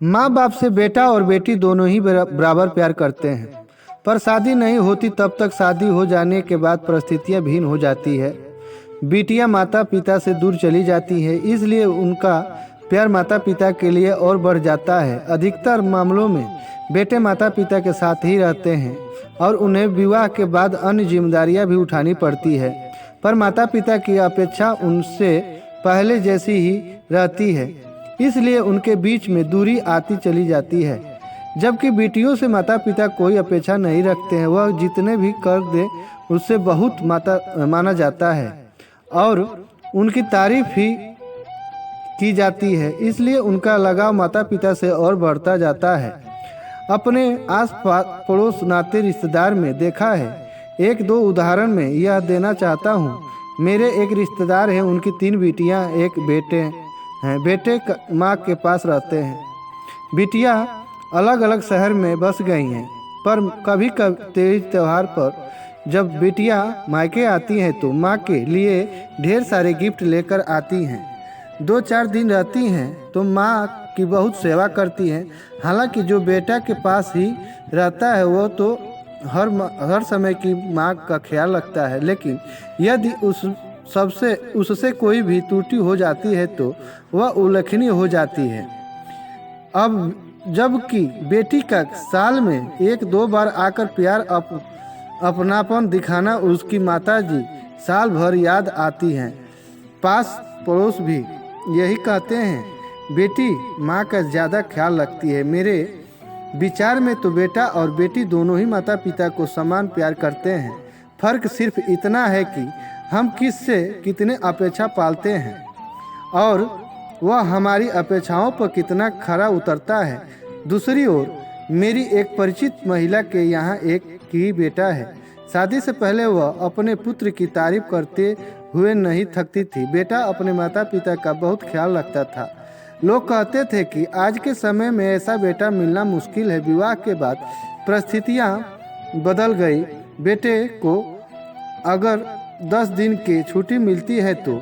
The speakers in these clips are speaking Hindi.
माँ बाप से बेटा और बेटी दोनों ही बराबर प्यार करते हैं, पर शादी नहीं होती तब तक शादी हो जाने के बाद परिस्थितियाँ भिन्न हो जाती है। बिटियाँ माता पिता से दूर चली जाती है, इसलिए उनका प्यार माता पिता के लिए और बढ़ जाता है। अधिकतर मामलों में बेटे माता पिता के साथ ही रहते हैं और उन्हें विवाह के बाद अन्य जिम्मेदारियां भी उठानी पड़ती है, पर माता पिता की अपेक्षा उनसे पहले जैसी ही रहती है, इसलिए उनके बीच में दूरी आती चली जाती है। जबकि बेटियों से माता पिता कोई अपेक्षा नहीं रखते हैं, वह जितने भी कर दे उससे बहुत माना जाता है और उनकी तारीफ ही की जाती है, इसलिए उनका लगाव माता पिता से और बढ़ता जाता है। अपने आस पड़ोस नाते रिश्तेदार में देखा है। एक दो उदाहरण में यह देना चाहता हूँ। मेरे एक रिश्तेदार हैं, उनकी 3 बेटियाँ एक बेटे हैं। बेटे माँ के पास रहते हैं, बेटियाँ अलग अलग शहर में बस गई हैं, पर कभी कभी तीज त्यौहार पर जब बेटियाँ मायके आती हैं तो माँ के लिए ढेर सारे गिफ्ट लेकर आती हैं। 2-4 दिन रहती हैं तो माँ की बहुत सेवा करती हैं। हालांकि जो बेटा के पास ही रहता है वो तो हर समय की माँ का ख्याल रखता है, लेकिन यदि उससे कोई भी त्रुटि हो जाती है तो वह उल्लेखनीय हो जाती है। अब जबकि बेटी का साल में 1-2 बार आकर प्यार अपनापन दिखाना उसकी माताजी साल भर याद आती हैं। पास पड़ोस भी यही कहते हैं, बेटी माँ का ज़्यादा ख्याल रखती है। मेरे विचार में तो बेटा और बेटी दोनों ही माता पिता को समान प्यार करते हैं। फर्क सिर्फ इतना है कि हम किससे कितने अपेक्षा पालते हैं और वह हमारी अपेक्षाओं पर कितना खरा उतरता है। दूसरी ओर मेरी एक परिचित महिला के यहाँ एक ही बेटा है। शादी से पहले वह अपने पुत्र की तारीफ करते हुए नहीं थकती थी। बेटा अपने माता पिता का बहुत ख्याल रखता था। लोग कहते थे कि आज के समय में ऐसा बेटा मिलना मुश्किल है। विवाह के बाद परिस्थितियाँ बदल गई। बेटे को अगर 10 दिन की छुट्टी मिलती है तो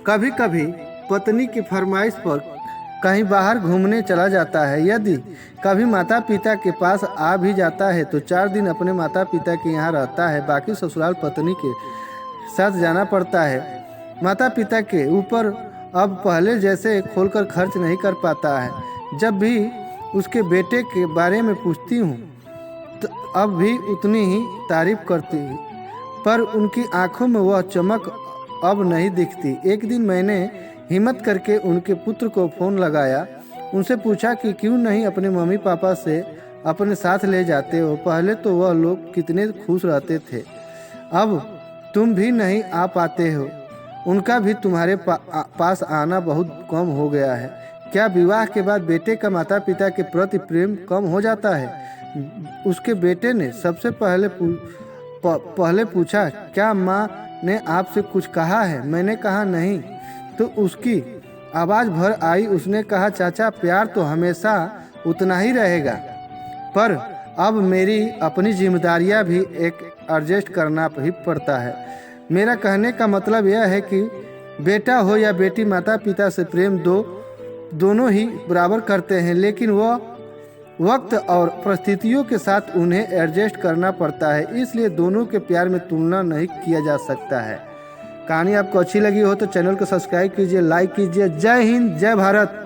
कभी कभी पत्नी की फरमाइश पर कहीं बाहर घूमने चला जाता है। यदि कभी माता पिता के पास आ भी जाता है तो 4 दिन अपने माता पिता के यहाँ रहता है, बाकी ससुराल पत्नी के साथ जाना पड़ता है। माता पिता के ऊपर अब पहले जैसे खोलकर खर्च नहीं कर पाता है। जब भी उसके बेटे के बारे में पूछती हूँ तो अब भी उतनी ही तारीफ करती है, पर उनकी आंखों में वह चमक अब नहीं दिखती। एक दिन मैंने हिम्मत करके उनके पुत्र को फ़ोन लगाया, उनसे पूछा कि क्यों नहीं अपने मम्मी पापा से अपने साथ ले जाते हो। पहले तो वह लोग कितने खुश रहते थे, अब तुम भी नहीं आ पाते हो। उनका भी तुम्हारे पास आना बहुत कम हो गया है। क्या विवाह के बाद बेटे का माता पिता के प्रति प्रेम कम हो जाता है? उसके बेटे ने सबसे पहले पूछा, क्या माँ ने आपसे कुछ कहा है? मैंने कहा नहीं, तो उसकी आवाज़ भर आई। उसने कहा, चाचा प्यार तो हमेशा उतना ही रहेगा, पर अब मेरी अपनी जिम्मेदारियां भी एक एडजस्ट करना ही पड़ता है। मेरा कहने का मतलब यह है कि बेटा हो या बेटी, माता पिता से प्रेम दोनों ही बराबर करते हैं, लेकिन वह वक्त और परिस्थितियों के साथ उन्हें एडजस्ट करना पड़ता है। इसलिए दोनों के प्यार में तुलना नहीं किया जा सकता है। कहानी आपको अच्छी लगी हो तो चैनल को सब्सक्राइब कीजिए, लाइक कीजिए। जय हिंद, जय भारत।